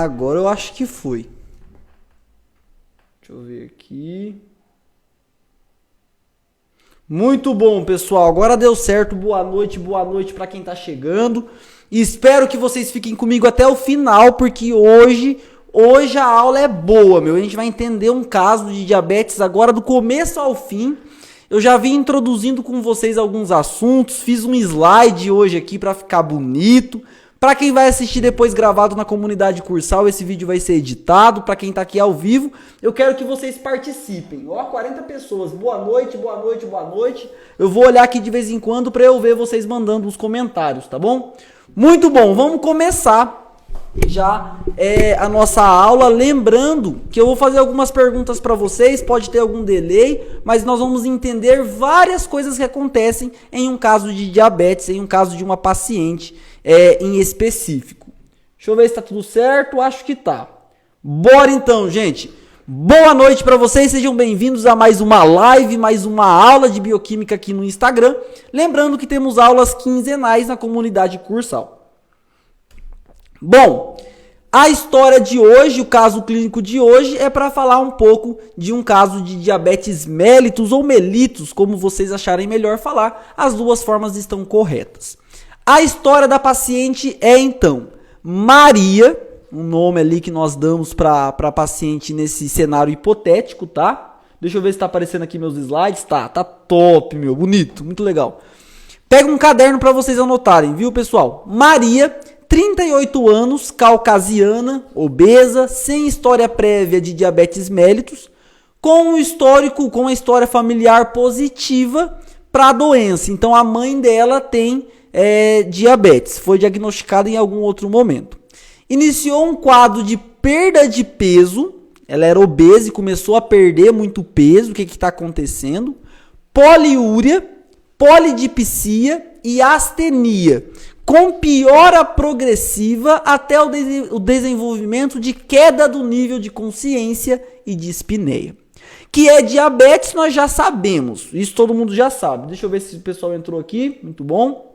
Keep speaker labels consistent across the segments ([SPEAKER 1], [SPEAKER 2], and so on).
[SPEAKER 1] Agora eu acho que foi. Deixa eu ver aqui. Muito bom, pessoal. Agora deu certo. Boa noite para quem tá chegando. E espero que vocês fiquem comigo até o final, porque hoje a aula é boa, meu. A gente vai entender um caso de diabetes agora do começo ao fim. Eu já vim introduzindo com vocês alguns assuntos, fiz um slide hoje aqui para ficar bonito. Para quem vai assistir depois gravado na comunidade Cursal, esse vídeo vai ser editado. Para quem tá aqui ao vivo, eu quero que vocês participem. Ó, 40 pessoas. Boa noite. Eu vou olhar aqui de vez em quando para eu ver vocês mandando os comentários, tá bom? Muito bom, vamos começar já a nossa aula, lembrando que eu vou fazer algumas perguntas para vocês, pode ter algum delay, mas nós vamos entender várias coisas que acontecem em um caso de diabetes, em um caso de uma paciente em específico. Deixa eu ver se tá tudo certo, acho que tá. Bora então, gente. Boa noite para vocês, sejam bem-vindos a mais uma live, mais uma aula de bioquímica aqui no Instagram. Lembrando que temos aulas quinzenais na comunidade Cursal. Bom, a história de hoje, o caso clínico de hoje, é para falar um pouco de um caso de diabetes mellitus ou mellitus, como vocês acharem melhor falar, as duas formas estão corretas. A história da paciente é então Maria, um nome ali que nós damos para a paciente nesse cenário hipotético, tá? Deixa eu ver se tá aparecendo aqui meus slides. Tá top, meu, bonito, muito legal. Pega um caderno para vocês anotarem, viu, pessoal? Maria, 38 anos, caucasiana, obesa, sem história prévia de diabetes mellitus, com um histórico, com uma história familiar positiva para a doença. Então a mãe dela tem diabetes, foi diagnosticada em algum outro momento. Iniciou um quadro de perda de peso, ela era obesa e começou a perder muito peso. O que está acontecendo? Poliúria, polidipsia e astenia, com piora progressiva até o desenvolvimento de queda do nível de consciência e de dispneia. Que é diabetes, nós já sabemos, isso todo mundo já sabe. Deixa eu ver se o pessoal entrou aqui, muito bom.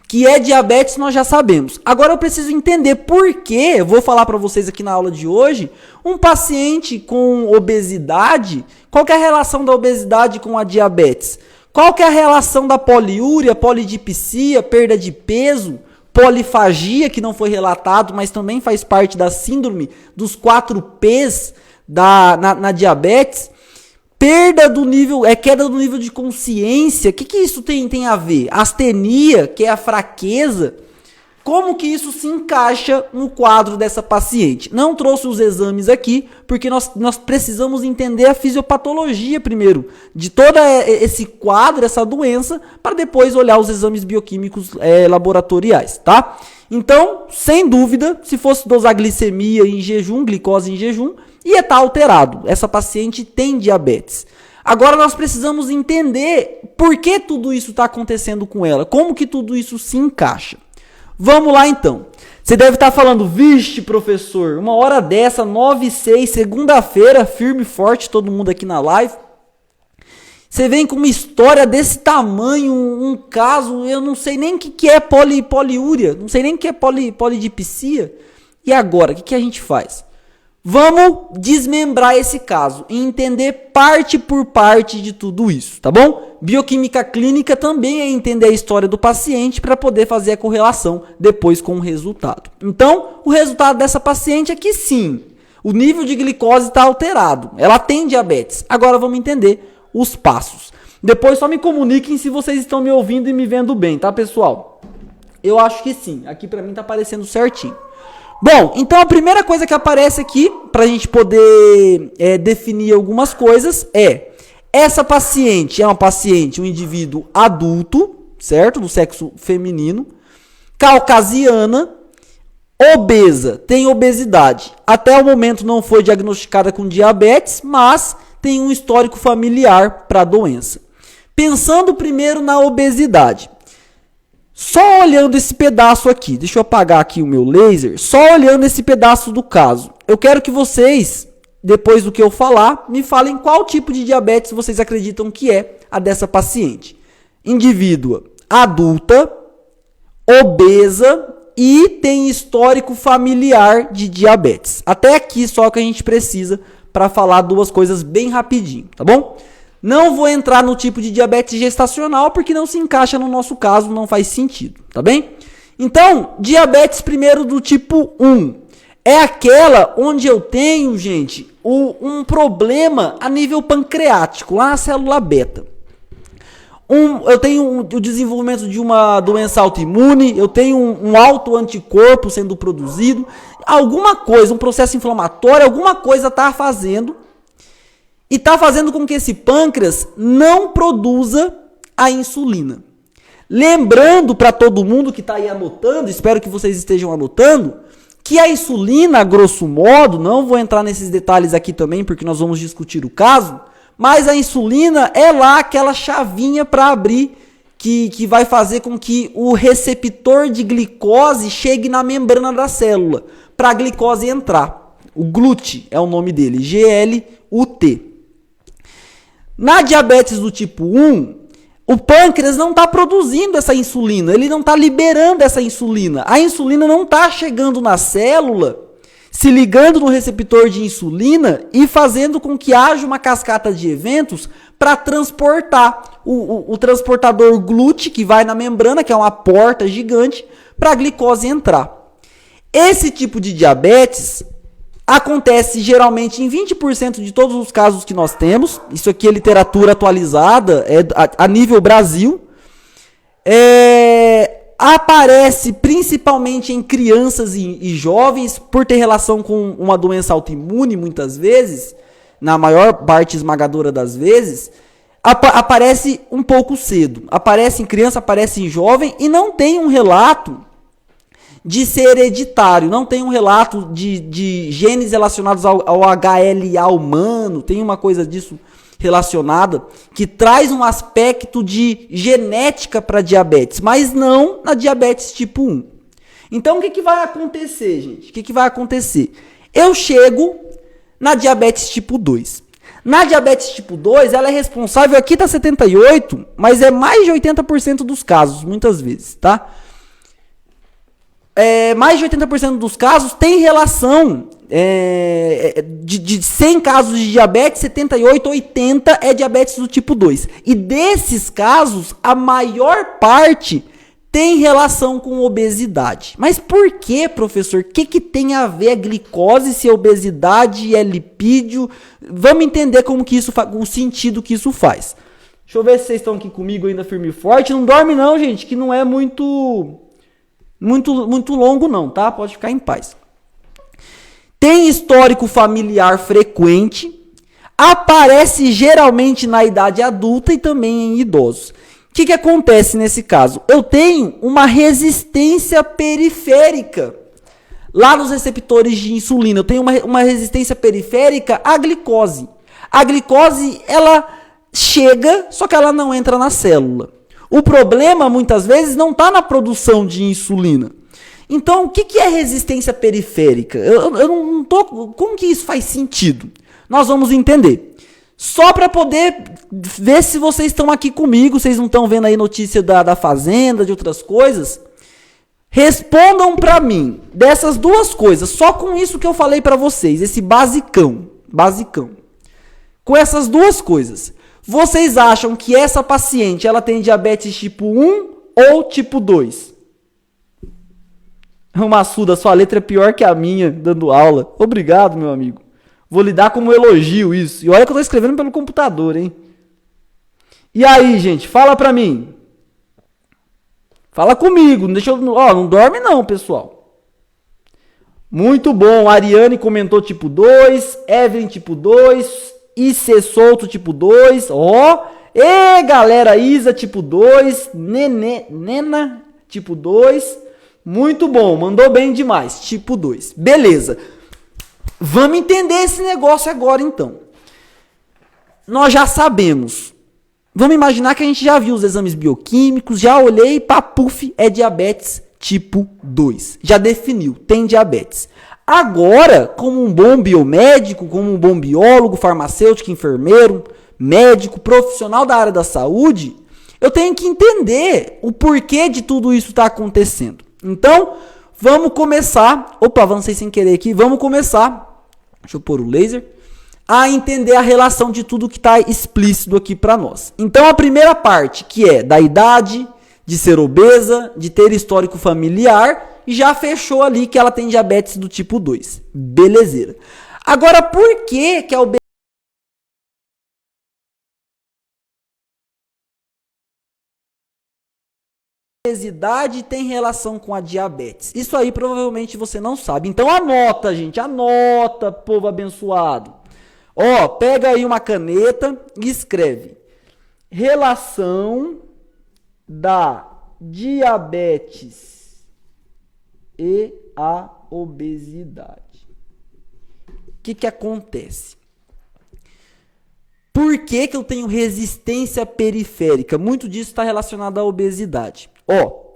[SPEAKER 1] Que é diabetes, nós já sabemos. Agora eu preciso entender por que, eu vou falar para vocês aqui na aula de hoje, um paciente com obesidade, qual que é a relação da obesidade com a diabetes? Qual que é a relação da poliúria, polidipsia, perda de peso, polifagia, que não foi relatado, mas também faz parte da síndrome dos 4 P's na diabetes? Queda do nível de consciência, o que isso tem a ver? Astenia, que é a fraqueza, como que isso se encaixa no quadro dessa paciente? Não trouxe os exames aqui, porque nós precisamos entender a fisiopatologia primeiro, de todo esse quadro, essa doença, para depois olhar os exames bioquímicos laboratoriais, tá? Então, sem dúvida, se fosse dosar glicemia em jejum, glicose em jejum, ia estar alterado. Essa paciente tem diabetes. Agora nós precisamos entender por que tudo isso está acontecendo com ela. Como que tudo isso se encaixa. Vamos lá então. Você deve estar falando, vixe professor, uma hora dessa, 9h06, segunda-feira, firme e forte, todo mundo aqui na live. Você vem com uma história desse tamanho, um caso, eu não sei nem o que é poliúria, não sei nem o que é polidipsia. E agora, o que a gente faz? Vamos desmembrar esse caso e entender parte por parte de tudo isso, tá bom? Bioquímica clínica também é entender a história do paciente para poder fazer a correlação depois com o resultado. Então, o resultado dessa paciente é que sim, o nível de glicose está alterado, ela tem diabetes. Agora vamos entender os passos. Depois só me comuniquem se vocês estão me ouvindo e me vendo bem, tá, pessoal? Eu acho que sim, aqui para mim tá aparecendo certinho. Bom, então a primeira coisa que aparece aqui, para a gente poder definir algumas coisas, essa paciente é um indivíduo adulto, certo? Do sexo feminino, caucasiana, obesa, tem obesidade. Até o momento não foi diagnosticada com diabetes, mas tem um histórico familiar para a doença. Pensando primeiro na obesidade. Só olhando esse pedaço aqui, deixa eu apagar aqui o meu laser, só olhando esse pedaço do caso, eu quero que vocês, depois do que eu falar, me falem qual tipo de diabetes vocês acreditam que é a dessa paciente. Indivídua adulta, obesa, e tem histórico familiar de diabetes. Até aqui só que a gente precisa para falar duas coisas bem rapidinho, tá bom? Não vou entrar no tipo de diabetes gestacional porque não se encaixa no nosso caso, não faz sentido, tá bem? Então, diabetes primeiro do tipo 1 é aquela onde eu tenho, gente, um problema a nível pancreático, lá na célula beta. Eu tenho o desenvolvimento de uma doença autoimune, eu tenho um alto anticorpo sendo produzido, alguma coisa, um processo inflamatório, alguma coisa está fazendo e está fazendo com que esse pâncreas não produza a insulina. Lembrando para todo mundo que está aí anotando, espero que vocês estejam anotando, que a insulina, a grosso modo, não vou entrar nesses detalhes aqui também, porque nós vamos discutir o caso, mas a insulina é lá aquela chavinha para abrir que vai fazer com que o receptor de glicose chegue na membrana da célula, para a glicose entrar. O GLUT é o nome dele, G-L-U-T. Na diabetes do tipo 1, o pâncreas não está produzindo essa insulina, ele não está liberando essa insulina. A insulina não está chegando na célula, se ligando no receptor de insulina e fazendo com que haja uma cascata de eventos para transportar o transportador GLUT, que vai na membrana, que é uma porta gigante, para a glicose entrar. Esse tipo de diabetes acontece geralmente em 20% de todos os casos que nós temos. Isso aqui é literatura atualizada, é a nível Brasil. Aparece principalmente em crianças e jovens, por ter relação com uma doença autoimune, muitas vezes, na maior parte esmagadora das vezes, aparece um pouco cedo. Aparece em criança, aparece em jovem, e não tem um relato de ser hereditário, não tem um relato de genes relacionados ao HLA humano, tem uma coisa disso relacionada, que traz um aspecto de genética para diabetes, mas não na diabetes tipo 1. Então, o que vai acontecer, gente? O que vai acontecer? Eu chego na diabetes tipo 2. Na diabetes tipo 2, ela é responsável, aqui tá 78, mas é mais de 80% dos casos, muitas vezes, tá? Mais de 80% dos casos tem relação, de 100 casos de diabetes, 78, 80 é diabetes do tipo 2. E desses casos, a maior parte tem relação com obesidade. Mas por que, professor? O que tem a ver a glicose, se a obesidade é lipídio? Vamos entender como que isso o sentido que isso faz. Deixa eu ver se vocês estão aqui comigo ainda firme e forte. Não dorme não, gente, que não é muito longo não, tá? Pode ficar em paz. Tem histórico familiar frequente, aparece geralmente na idade adulta e também em idosos. O que acontece nesse caso? Eu tenho uma resistência periférica lá nos receptores de insulina. Eu tenho uma resistência periférica à glicose. A glicose, ela chega, só que ela não entra na célula. O problema, muitas vezes, não está na produção de insulina. Então, o que é resistência periférica? Eu não tô. Como que isso faz sentido? Nós vamos entender. Só para poder ver se vocês estão aqui comigo, vocês não estão vendo aí notícia da Fazenda, de outras coisas. Respondam para mim dessas duas coisas, só com isso que eu falei para vocês, esse basicão. Com essas duas coisas. Vocês acham que essa paciente, ela tem diabetes tipo 1 ou tipo 2? Massuda, sua letra é pior que a minha, dando aula. Obrigado, meu amigo. Vou lidar como um elogio isso. E olha que eu tô escrevendo pelo computador, hein? E aí, gente, fala pra mim. Fala comigo, não deixa eu... não dorme não, pessoal. Muito bom, a Ariane comentou tipo 2, Evelyn tipo 2... IC Solto tipo 2, e galera, Isa tipo 2, Nena tipo 2, muito bom, mandou bem demais, tipo 2, beleza. Vamos entender esse negócio agora então. Nós já sabemos, vamos imaginar que a gente já viu os exames bioquímicos, já olhei, papuf, é diabetes tipo 2, já definiu, tem diabetes. Agora, como um bom biomédico, como um bom biólogo, farmacêutico, enfermeiro, médico, profissional da área da saúde, eu tenho que entender o porquê de tudo isso estar acontecendo. Então, vamos começar, opa, avancei sem querer aqui, vamos começar, deixa eu pôr o laser, a entender a relação de tudo que está explícito aqui para nós. Então a primeira parte, que é da idade, de ser obesa, de ter histórico familiar, já fechou ali que ela tem diabetes do tipo 2. Belezeira. Agora, por que a obesidade tem relação com a diabetes? Isso aí provavelmente você não sabe. Então anota, gente, anota, povo abençoado. Ó, pega aí uma caneta e escreve: relação da diabetes e a obesidade. O que acontece? Por que eu tenho resistência periférica? Muito disso está relacionado à obesidade. Ó,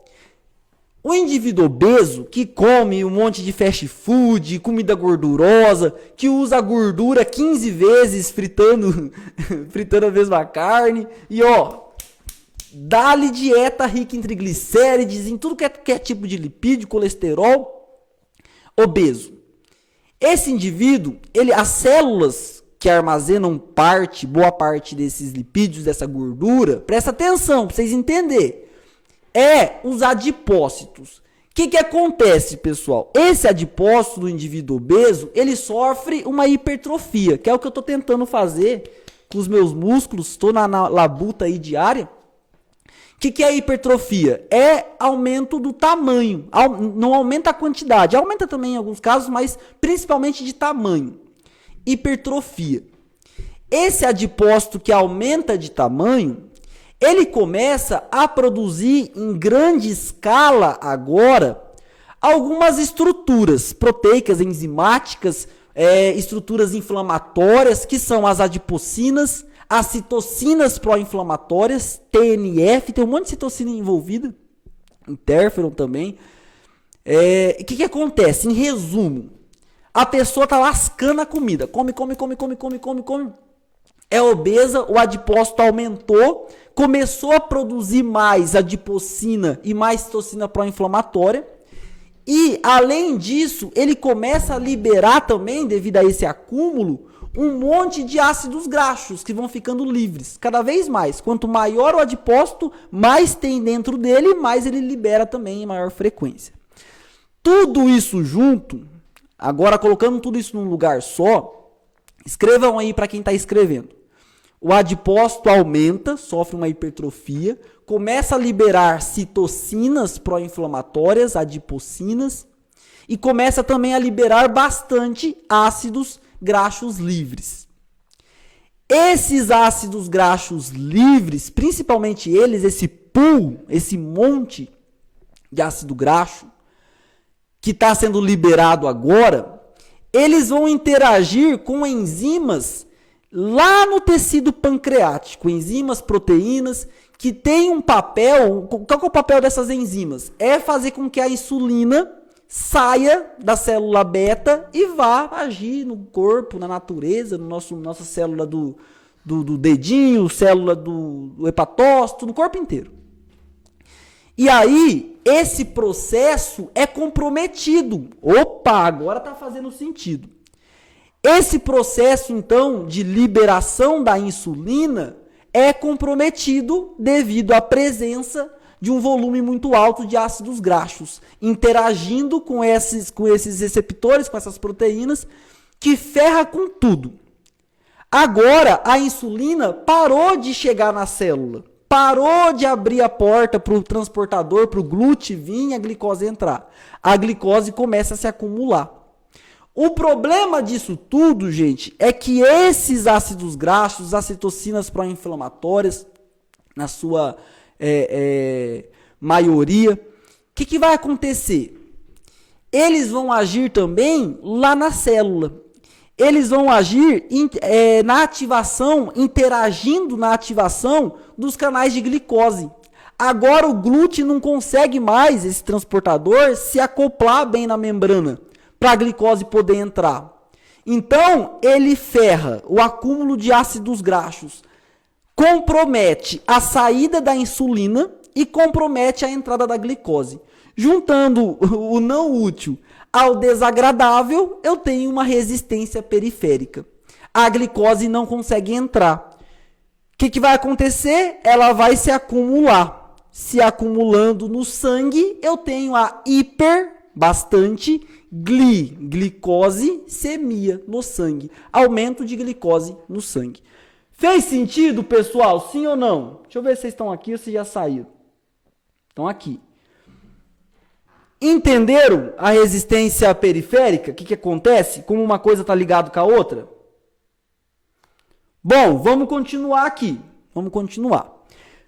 [SPEAKER 1] o indivíduo obeso que come um monte de fast food, comida gordurosa, que usa a gordura 15 vezes fritando a mesma carne, e ó, dá-lhe dieta rica em triglicérides, em tudo que é tipo de lipídio, colesterol, obeso. Esse indivíduo, as células que armazenam boa parte desses lipídios, dessa gordura, presta atenção para vocês entenderem, os adipócitos. O que acontece, pessoal? Esse adipócito do indivíduo obeso, ele sofre uma hipertrofia, que é o que eu estou tentando fazer com os meus músculos, estou na labuta aí diária. O que é a hipertrofia? É aumento do tamanho, não aumenta a quantidade, aumenta também em alguns casos, mas principalmente de tamanho. Hipertrofia. Esse adipócito que aumenta de tamanho, ele começa a produzir em grande escala agora algumas estruturas proteicas, enzimáticas, estruturas inflamatórias, que são as adipocinas, as citocinas pró-inflamatórias, TNF, tem um monte de citocina envolvida, interferon também. O que acontece? Em resumo, a pessoa está lascando a comida, come, é obesa, o adipócito aumentou, começou a produzir mais adipocina e mais citocina pró-inflamatória, e além disso, ele começa a liberar também, devido a esse acúmulo, um monte de ácidos graxos que vão ficando livres, cada vez mais. Quanto maior o adipócito, mais tem dentro dele, mais ele libera também em maior frequência. Tudo isso junto, agora colocando tudo isso num lugar só, escrevam aí para quem está escrevendo. O adipócito aumenta, sofre uma hipertrofia, começa a liberar citocinas pró-inflamatórias, adipocinas, e começa também a liberar bastante ácidos graxos livres. Esses ácidos graxos livres, principalmente eles, esse pool, esse monte de ácido graxo que está sendo liberado agora, eles vão interagir com enzimas lá no tecido pancreático, enzimas, proteínas, que tem um papel. Qual que é o papel dessas enzimas? É fazer com que a insulina saia da célula beta e vá agir no corpo, na natureza, nossa célula do dedinho, célula do hepatócito, no corpo inteiro. E aí, esse processo é comprometido. Opa, agora está fazendo sentido. Esse processo, então, de liberação da insulina é comprometido devido à presença de um volume muito alto de ácidos graxos, interagindo com esses receptores, com essas proteínas, que ferra com tudo. Agora, a insulina parou de chegar na célula, parou de abrir a porta para o transportador, para o glúten vir e a glicose entrar. A glicose começa a se acumular. O problema disso tudo, gente, é que esses ácidos graxos, as citocinas pró-inflamatórias, na sua maioria, o que vai acontecer? Eles vão agir também lá na célula. Eles vão agir na ativação, interagindo na ativação dos canais de glicose. Agora o glúten não consegue mais, esse transportador, se acoplar bem na membrana para a glicose poder entrar. Então, ele ferra o acúmulo de ácidos graxos, compromete a saída da insulina, e compromete a entrada da glicose. Juntando o não útil ao desagradável, eu tenho uma resistência periférica. A glicose não consegue entrar. O que vai acontecer? Ela vai se acumular. Se acumulando no sangue, eu tenho a bastante glicose-semia no sangue. Aumento de glicose no sangue. Fez sentido, pessoal? Sim ou não? Deixa eu ver se vocês estão aqui ou se já saíram. Estão aqui. Entenderam a resistência periférica? O que acontece? Como uma coisa está ligada com a outra? Bom, vamos continuar aqui. Vamos continuar.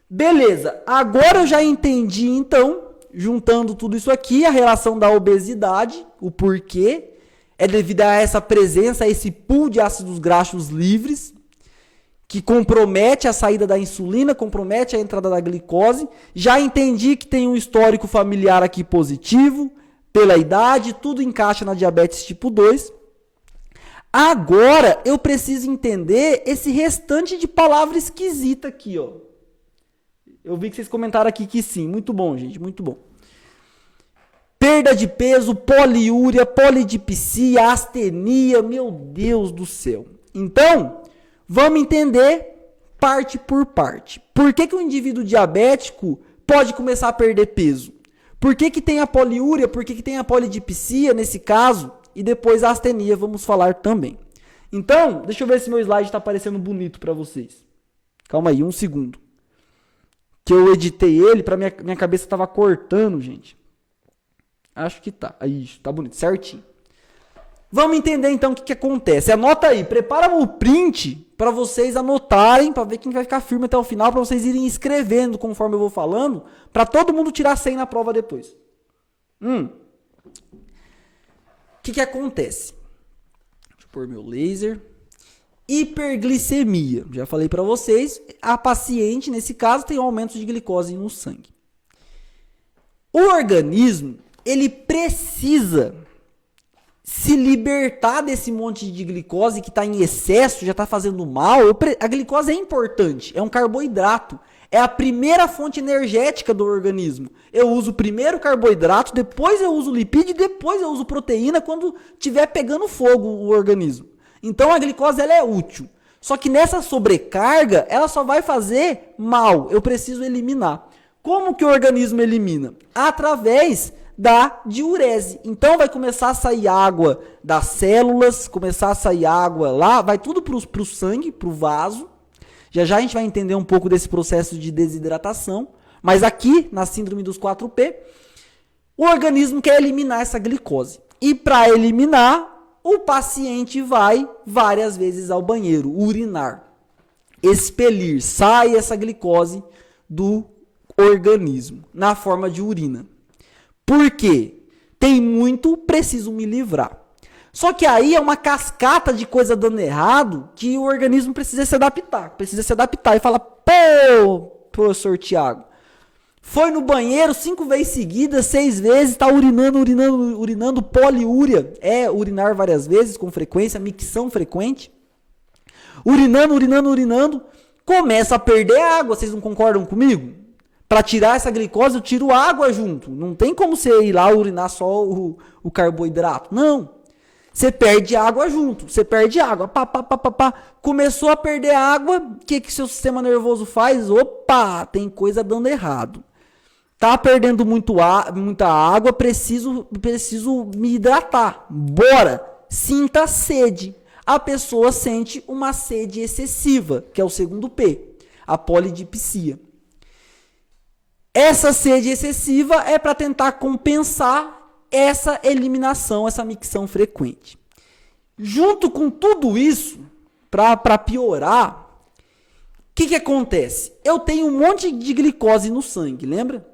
[SPEAKER 1] Beleza, agora eu já entendi, então, juntando tudo isso aqui, a relação da obesidade, o porquê, é devido a essa presença, a esse pool de ácidos graxos livres, que compromete a saída da insulina, compromete a entrada da glicose. Já entendi que tem um histórico familiar aqui positivo, pela idade, tudo encaixa na diabetes tipo 2. Agora eu preciso entender esse restante de palavra esquisita aqui, ó. Eu vi que vocês comentaram aqui que sim. Muito bom, gente, muito bom. Perda de peso, poliúria, polidipsia, astenia, meu Deus do céu. Então, vamos entender parte por parte. Por que o indivíduo diabético pode começar a perder peso? Por que tem a poliúria? Por que tem a polidipsia nesse caso? E depois a astenia, vamos falar também. Então, deixa eu ver se meu slide está aparecendo bonito para vocês. Calma aí, um segundo. Que eu editei ele, para minha cabeça estava cortando, gente. Acho que tá. Aí, tá bonito, certinho. Vamos entender então o que acontece. Anota aí, prepara o print para vocês anotarem, para ver quem vai ficar firme até o final, para vocês irem escrevendo conforme eu vou falando, para todo mundo tirar 100 na prova depois. O que acontece? Deixa eu pôr meu laser. Hiperglicemia. Já falei para vocês, a paciente, nesse caso, tem um aumento de glicose no sangue. O organismo, ele precisa se libertar desse monte de glicose que está em excesso, já está fazendo mal. A glicose é importante, é um carboidrato. É a primeira fonte energética do organismo. Eu uso primeiro carboidrato, depois eu uso lipídio, depois eu uso proteína quando estiver pegando fogo o organismo. Então a glicose ela é útil. Só que nessa sobrecarga, ela só vai fazer mal. Eu preciso eliminar. Como que o organismo elimina? Através da diurese. Então vai começar a sair água das células, começar a sair água lá, vai tudo para o sangue, para o vaso. Já já a gente vai entender um pouco desse processo de desidratação. Mas aqui, na síndrome dos 4P, o organismo quer eliminar essa glicose. E para eliminar, o paciente vai várias vezes ao banheiro, urinar, expelir, sai essa glicose do organismo, na forma de urina. Por quê? Tem muito, preciso me livrar. Só que aí é uma cascata de coisa dando errado que o organismo precisa se adaptar. E fala, pô, professor Tiago, foi no banheiro 5 vezes seguidas, 6 vezes, tá urinando poliúria. É urinar várias vezes, com frequência, micção frequente. Urinando, começa a perder água. Vocês não concordam comigo? Para tirar essa glicose, eu tiro água junto. Não tem como você ir lá urinar só o carboidrato. Não. Você perde água junto. Você perde água. Começou a perder água, o que seu sistema nervoso faz? Opa, tem coisa dando errado. Tá perdendo muita água, preciso me hidratar. Bora! Sinta sede. A pessoa sente uma sede excessiva, que é o segundo P, a polidipsia. Essa sede excessiva é para tentar compensar essa eliminação, essa micção frequente. Junto com tudo isso, para piorar, o que acontece? Eu tenho um monte de glicose no sangue, lembra?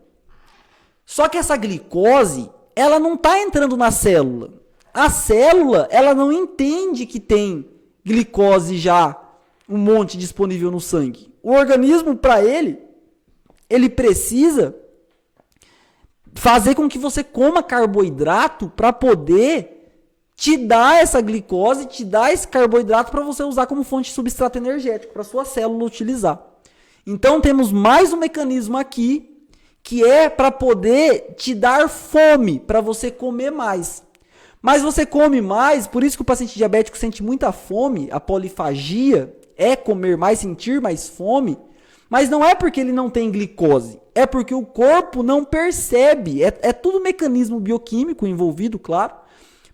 [SPEAKER 1] Só que essa glicose, ela não está entrando na célula. A célula, ela não entende que tem glicose já, um monte disponível no sangue. O organismo, para ele precisa fazer com que você coma carboidrato para poder te dar essa glicose, te dar esse carboidrato para você usar como fonte de substrato energético, para sua célula utilizar. Então, temos mais um mecanismo aqui que é para poder te dar fome, para você comer mais. Mas você come mais, por isso que o paciente diabético sente muita fome, a polifagia é comer mais, sentir mais fome, mas não é porque ele não tem glicose, é porque o corpo não percebe, é tudo mecanismo bioquímico envolvido, claro,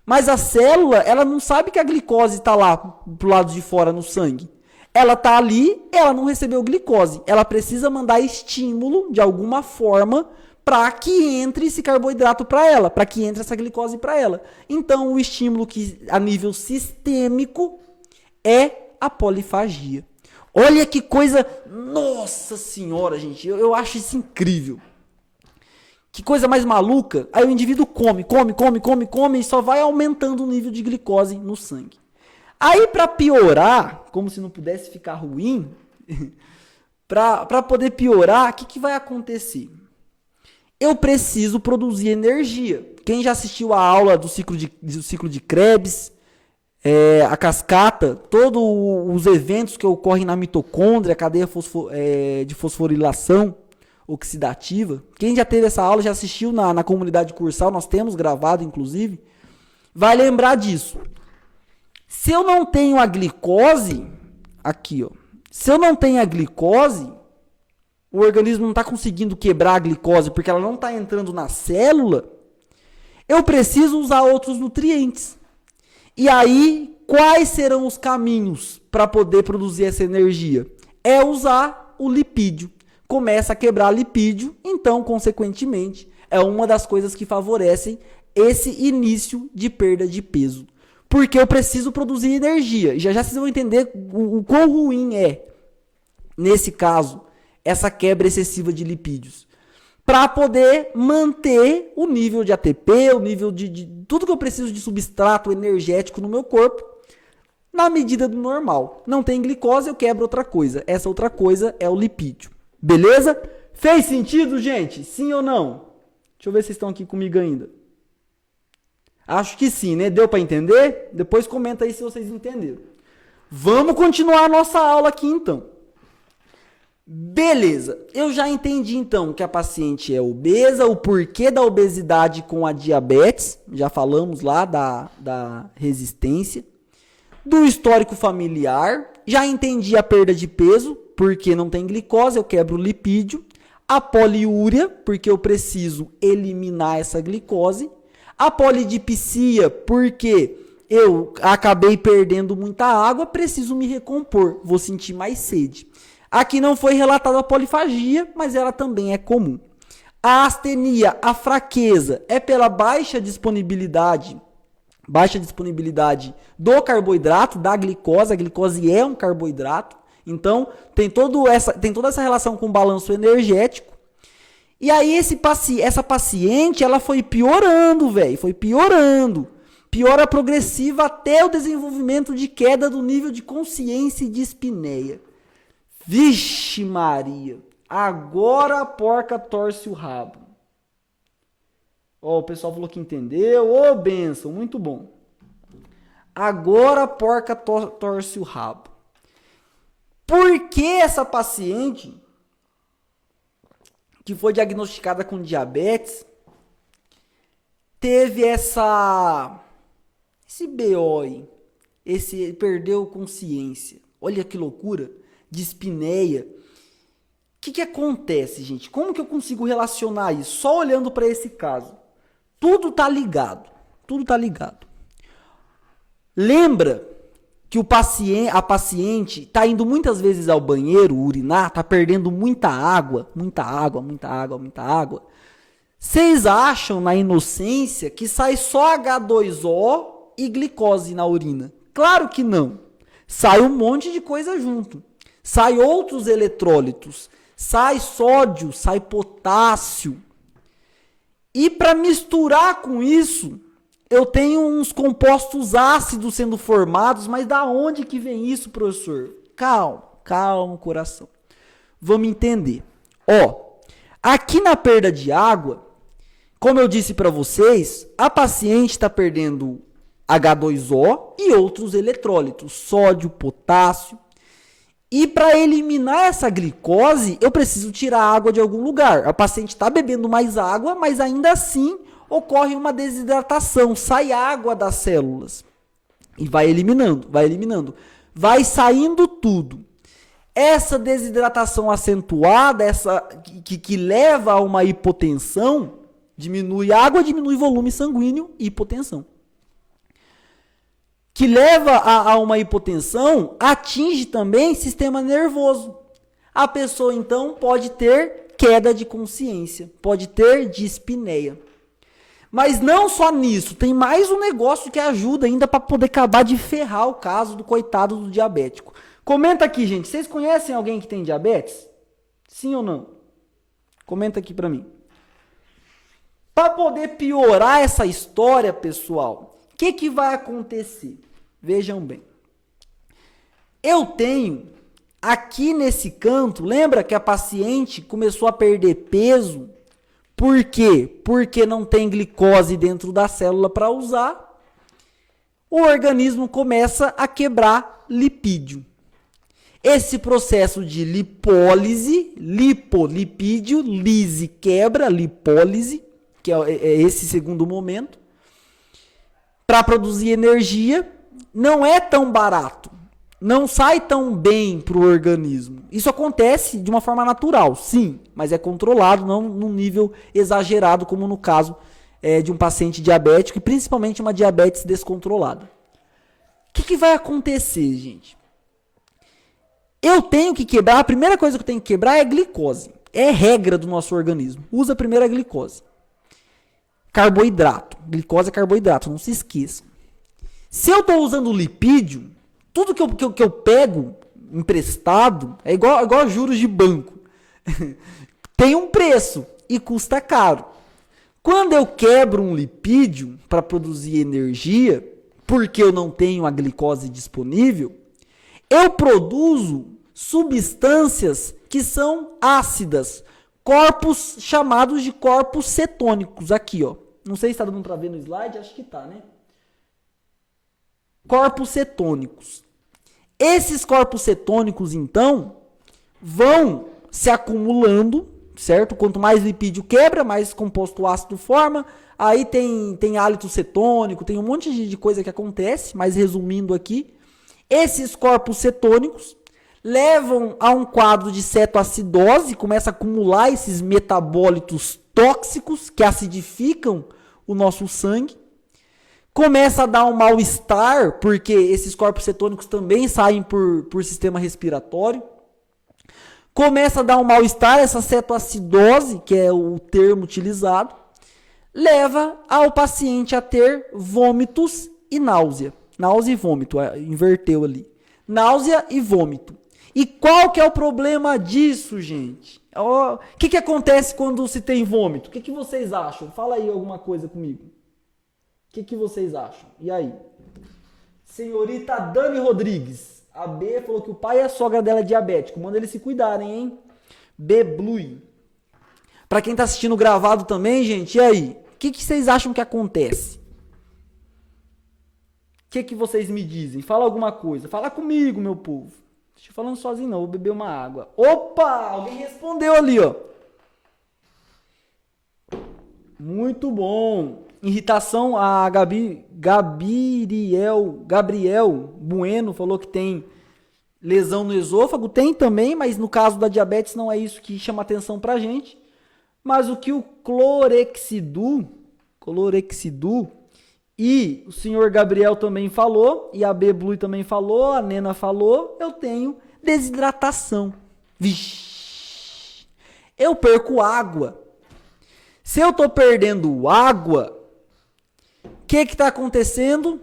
[SPEAKER 1] mas a célula, ela não sabe que a glicose está lá pro lado de fora no sangue. Ela está ali, ela não recebeu glicose, ela precisa mandar estímulo de alguma forma para que entre esse carboidrato para ela, para que entre essa glicose para ela. Então, o estímulo que a nível sistêmico é a polifagia. Olha que coisa, nossa senhora, gente, eu acho isso incrível. Que coisa mais maluca. Aí o indivíduo come e só vai aumentando o nível de glicose no sangue. Aí, para piorar, como se não pudesse ficar ruim, para poder piorar, o que vai acontecer? Eu preciso produzir energia. Quem já assistiu a aula do ciclo de Krebs, a cascata, todos os eventos que ocorrem na mitocôndria, cadeia de fosforilação oxidativa, quem já teve essa aula, já assistiu na comunidade cursal, nós temos gravado inclusive, vai lembrar disso. Se eu não tenho a glicose, aqui ó, se eu não tenho a glicose, o organismo não está conseguindo quebrar a glicose porque ela não está entrando na célula, eu preciso usar outros nutrientes. E aí, quais serão os caminhos para poder produzir essa energia? É usar o lipídio. Começa a quebrar lipídio, então, consequentemente, é uma das coisas que favorecem esse início de perda de peso. Porque eu preciso produzir energia. Já vocês vão entender o quão ruim é, nesse caso, essa quebra excessiva de lipídios. Para poder manter o nível de ATP, o nível de tudo que eu preciso de substrato energético no meu corpo, na medida do normal. Não tem glicose, eu quebro outra coisa. Essa outra coisa é o lipídio. Beleza? Fez sentido, gente? Sim ou não? Deixa eu ver se vocês estão aqui comigo ainda. Acho que sim, né? Deu para entender? Depois comenta aí se vocês entenderam. Vamos continuar a nossa aula aqui, então. Beleza. Eu já entendi, então, que a paciente é obesa, o porquê da obesidade com a diabetes. Já falamos lá da resistência. Do histórico familiar. Já entendi a perda de peso, porque não tem glicose, eu quebro o lipídio. A poliúria, porque eu preciso eliminar essa glicose. A polidipsia, porque eu acabei perdendo muita água, preciso me recompor, vou sentir mais sede. Aqui não foi relatada a polifagia, mas ela também é comum. A astenia, a fraqueza, é pela baixa disponibilidade do carboidrato, da glicose. A glicose é um carboidrato, então tem toda essa relação com o balanço energético. E aí essa paciente, ela foi piorando, velho, piora progressiva até o desenvolvimento de queda do nível de consciência e de espineia. Vixe Maria, agora a porca torce o rabo. Ó, o pessoal falou que entendeu, ô bênção, muito bom. Agora a porca torce o rabo. Por que essa paciente que foi diagnosticada com diabetes, teve esse BO aí, perdeu consciência. Olha que loucura, de espineia. O que acontece, gente? Como que eu consigo relacionar isso? Só olhando para esse caso. Tudo tá ligado. Lembra que a paciente está indo muitas vezes ao banheiro urinar, está perdendo muita água. Vocês acham na inocência que sai só H2O e glicose na urina? Claro que não. Sai um monte de coisa junto. Sai outros eletrólitos, sai sódio, sai potássio. E para misturar com isso, eu tenho uns compostos ácidos sendo formados, mas da onde que vem isso, professor? Calma, coração. Vamos entender. Ó, aqui na perda de água, como eu disse para vocês, a paciente está perdendo H2O e outros eletrólitos, sódio, potássio. E para eliminar essa glicose, eu preciso tirar a água de algum lugar. A paciente está bebendo mais água, mas ainda assim ocorre uma desidratação, sai água das células. E vai eliminando, vai eliminando. Vai saindo tudo. Essa desidratação acentuada, essa que leva a uma hipotensão, diminui água, diminui volume sanguíneo, hipotensão. Que leva a uma hipotensão, atinge também sistema nervoso. A pessoa, então, pode ter queda de consciência, pode ter dispneia. Mas não só nisso, tem mais um negócio que ajuda ainda para poder acabar de ferrar o caso do coitado do diabético. Comenta aqui, gente, vocês conhecem alguém que tem diabetes? Sim ou não? Comenta aqui para mim. Para poder piorar essa história, pessoal, o que vai acontecer? Vejam bem. Eu tenho aqui nesse canto, lembra que a paciente começou a perder peso? Por quê? Porque não tem glicose dentro da célula para usar. O organismo começa a quebrar lipídio. Esse processo de lipólise, lipolipídio, lise quebra, lipólise, que é esse segundo momento, para produzir energia, não é tão barato, não sai tão bem para o organismo. Isso acontece de uma forma natural, sim, mas é controlado, não num nível exagerado, como no caso de um paciente diabético, e principalmente uma diabetes descontrolada. O que vai acontecer, gente? Eu tenho que quebrar, a primeira coisa que eu tenho que quebrar é a glicose. É regra do nosso organismo. Usa primeiro a glicose. Carboidrato. Glicose é carboidrato, não se esqueçam. Se eu estou usando lipídio, tudo que eu pego emprestado é igual juros de banco. Tem um preço e custa caro. Quando eu quebro um lipídio para produzir energia, porque eu não tenho a glicose disponível, eu produzo substâncias que são ácidas, corpos chamados de corpos cetônicos. Aqui, ó. Não sei se está dando para ver no slide, acho que está, né? Corpos cetônicos. Esses corpos cetônicos, então, vão se acumulando, certo? Quanto mais lipídio quebra, mais composto ácido forma. Aí tem hálito cetônico, tem um monte de coisa que acontece, mas resumindo aqui, esses corpos cetônicos levam a um quadro de cetoacidose, começa a acumular esses metabólitos tóxicos que acidificam o nosso sangue. Começa a dar um mal-estar, porque esses corpos cetônicos também saem por sistema respiratório. Começa a dar um mal-estar, essa cetoacidose, que é o termo utilizado, leva ao paciente a ter vômitos e náusea. Náusea e vômito, inverteu ali. Náusea e vômito. E qual que é o problema disso, gente? O que acontece quando se tem vômito? O que vocês acham? Fala aí alguma coisa comigo. O que vocês acham? E aí? Senhorita Dani Rodrigues. A B falou que o pai e a sogra dela é diabético. Manda eles se cuidarem, hein? B Blue. Pra quem tá assistindo gravado também, gente, e aí? O que vocês acham que acontece? O que vocês me dizem? Fala alguma coisa. Fala comigo, meu povo. Não estou falando sozinho não, vou beber uma água. Opa! Alguém respondeu ali, ó. Muito bom. Irritação, a Gabriel Bueno falou que tem lesão no esôfago. Tem também, mas no caso da diabetes não é isso que chama atenção pra gente. Mas o que o clorexidil e o senhor Gabriel também falou, e a B Blue também falou, a Nena falou, eu tenho desidratação. Vixe! Eu perco água. Se eu tô perdendo água, o que está acontecendo?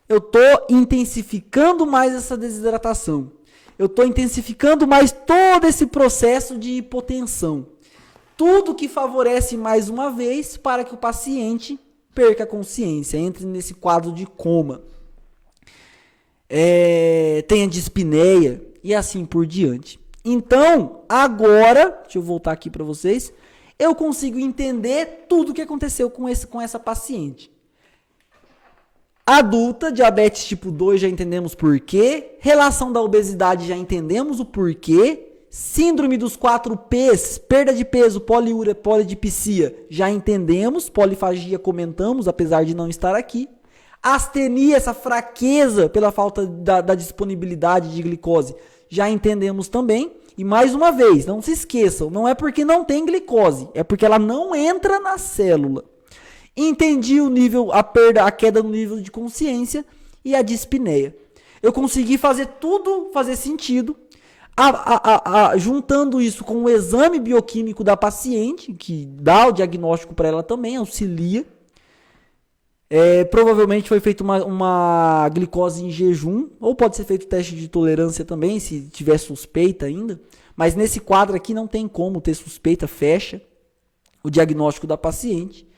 [SPEAKER 1] Eu estou intensificando mais essa desidratação. Eu estou intensificando mais todo esse processo de hipotensão. Tudo que favorece mais uma vez para que o paciente perca a consciência, entre nesse quadro de coma, tenha dispneia e assim por diante. Então, agora, deixa eu voltar aqui para vocês, eu consigo entender tudo o que aconteceu com essa paciente. Adulta, diabetes tipo 2, já entendemos por quê. Relação da obesidade, já entendemos o porquê. Síndrome dos 4 P's, perda de peso, poliúria, polidipsia, já entendemos. Polifagia, comentamos, apesar de não estar aqui. Astenia, essa fraqueza pela falta da disponibilidade de glicose, já entendemos também. E mais uma vez, não se esqueçam, não é porque não tem glicose, é porque ela não entra na célula. Entendi o nível, a queda no nível de consciência e a dispneia. Eu consegui fazer tudo fazer sentido, juntando isso com o exame bioquímico da paciente, que dá o diagnóstico para ela também, auxilia. Provavelmente foi feita uma glicose em jejum, ou pode ser feito teste de tolerância também, se tiver suspeita ainda. Mas nesse quadro aqui não tem como ter suspeita, fecha o diagnóstico da paciente.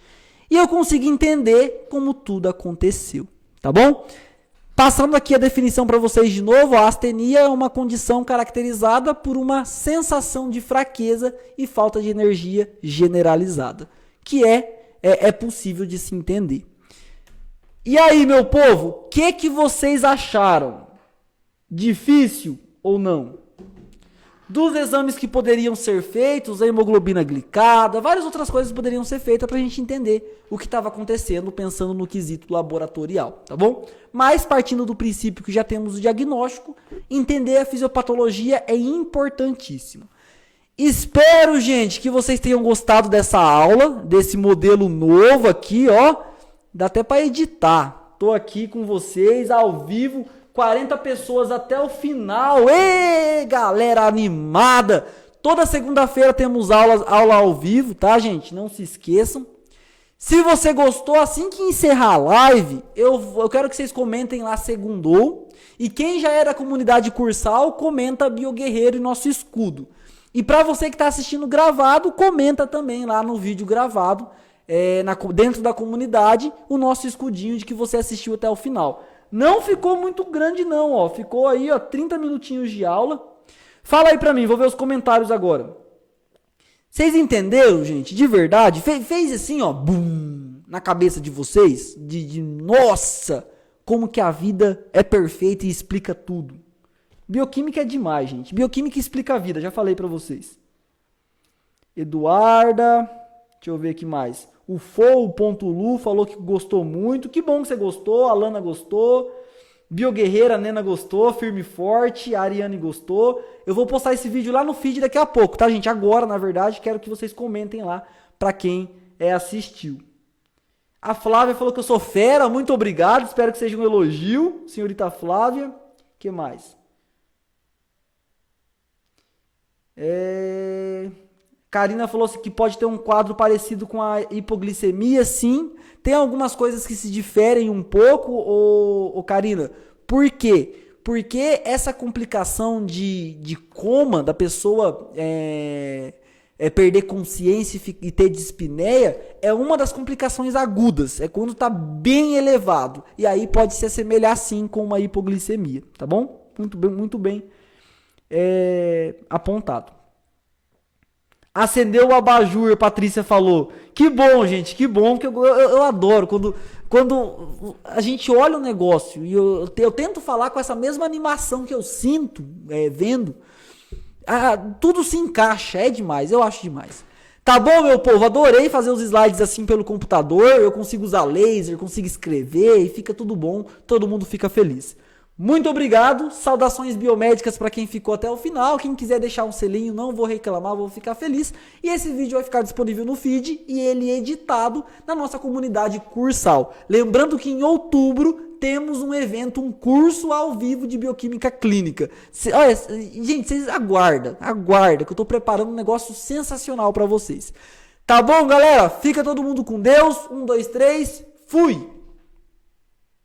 [SPEAKER 1] E eu consegui entender como tudo aconteceu, tá bom? Passando aqui a definição para vocês de novo, a astenia é uma condição caracterizada por uma sensação de fraqueza e falta de energia generalizada, que é possível de se entender. E aí, meu povo, o que vocês acharam? Difícil ou não? Dos exames que poderiam ser feitos, a hemoglobina glicada, várias outras coisas poderiam ser feitas para a gente entender o que estava acontecendo, pensando no quesito laboratorial, tá bom? Mas partindo do princípio que já temos o diagnóstico, entender a fisiopatologia é importantíssimo. Espero, gente, que vocês tenham gostado dessa aula, desse modelo novo aqui, ó. Dá até para editar. Tô aqui com vocês ao vivo, 40 pessoas até o final. Ê, galera animada! Toda segunda-feira temos aula ao vivo, tá, gente? Não se esqueçam. Se você gostou, assim que encerrar a live, eu quero que vocês comentem lá segundou. E quem já é da comunidade Cursal, comenta Bioguerreiro e nosso escudo. E para você que está assistindo gravado, comenta também lá no vídeo gravado. Dentro da comunidade, o nosso escudinho de que você assistiu até o final. Não ficou muito grande não, ó. Ficou aí, ó, 30 minutinhos de aula. Fala aí pra mim, vou ver os comentários agora. Vocês entenderam, gente? De verdade? Fez assim, ó, bum, na cabeça de vocês? Nossa, como que a vida é perfeita e explica tudo. Bioquímica é demais, gente. Bioquímica explica a vida, já falei pra vocês. Eduarda, deixa eu ver aqui mais. O Fou.lu falou que gostou muito. Que bom que você gostou. A Lana gostou. Bioguerreira, a Nena gostou. Firme e Forte. A Ariane gostou. Eu vou postar esse vídeo lá no feed daqui a pouco, tá, gente? Agora, na verdade, quero que vocês comentem lá pra quem assistiu. A Flávia falou que eu sou fera. Muito obrigado. Espero que seja um elogio, senhorita Flávia. O que mais? Karina falou que pode ter um quadro parecido com a hipoglicemia, sim. Tem algumas coisas que se diferem um pouco, Karina. Por quê? Porque essa complicação de coma, da pessoa perder consciência e ter dispneia, é uma das complicações agudas. É quando está bem elevado. E aí pode se assemelhar, sim, com uma hipoglicemia. Tá bom? Muito bem apontado. Acendeu o abajur, Patrícia falou. Que bom, gente, que bom, que eu adoro quando a gente olha o negócio e eu tento falar com essa mesma animação que eu sinto vendo. Tudo se encaixa, é demais, eu acho demais. Tá bom, meu povo, adorei fazer os slides assim pelo computador, eu consigo usar laser, consigo escrever e fica tudo bom, todo mundo fica feliz. Muito obrigado, saudações biomédicas para quem ficou até o final, quem quiser deixar um selinho, não vou reclamar, vou ficar feliz. E esse vídeo vai ficar disponível no feed e ele é editado na nossa comunidade Cursal. Lembrando que em outubro temos um evento, um curso ao vivo de bioquímica clínica. Olha, gente, vocês aguardem, que eu estou preparando um negócio sensacional para vocês. Tá bom, galera? Fica todo mundo com Deus, 1, 2, 3, fui!